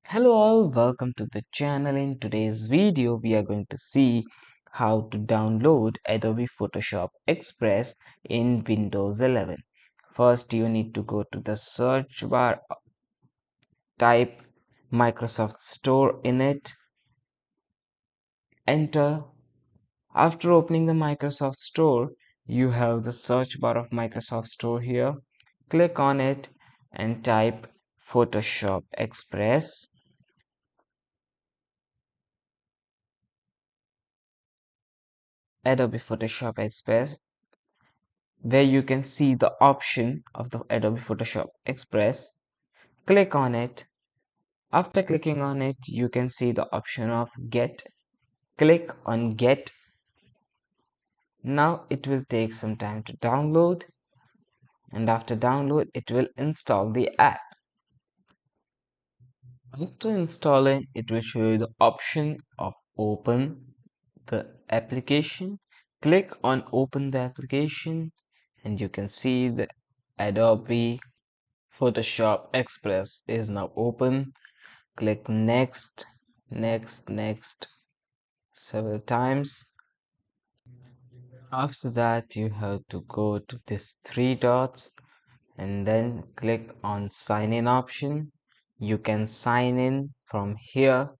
Hello all, welcome to the channel. In today's video, we are going to see how to download Adobe Photoshop Express in Windows 11. First, you need to go to the search bar, type Microsoft Store in it, enter. After opening the Microsoft Store, you have the search bar of Microsoft Store here. Click on it and type Photoshop Express. Adobe Photoshop Express, where you can see the option of the Adobe Photoshop Express. Click on it. After clicking on it, you can see the option of Get. Click on Get. Now it will take some time to download, and after download, it will install the app. After installing, it will show you the option of Open the application. Click on Open the application, and you can see the Adobe Photoshop Express is now open. Click next, next several times. After that, you have to go to this three dots and then click on sign in option. You can sign in from here,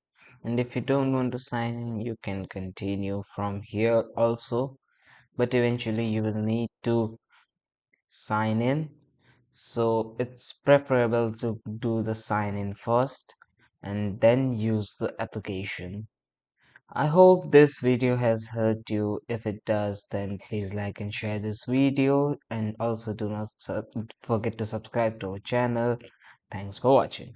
and if you don't want to sign in, you can continue from here also, but eventually you will need to sign in. So it's preferable to do the sign in first and then use the application. I hope this video has helped you. If it does, then please like and share this video, and also do not forget to subscribe to our channel. Thanks for watching.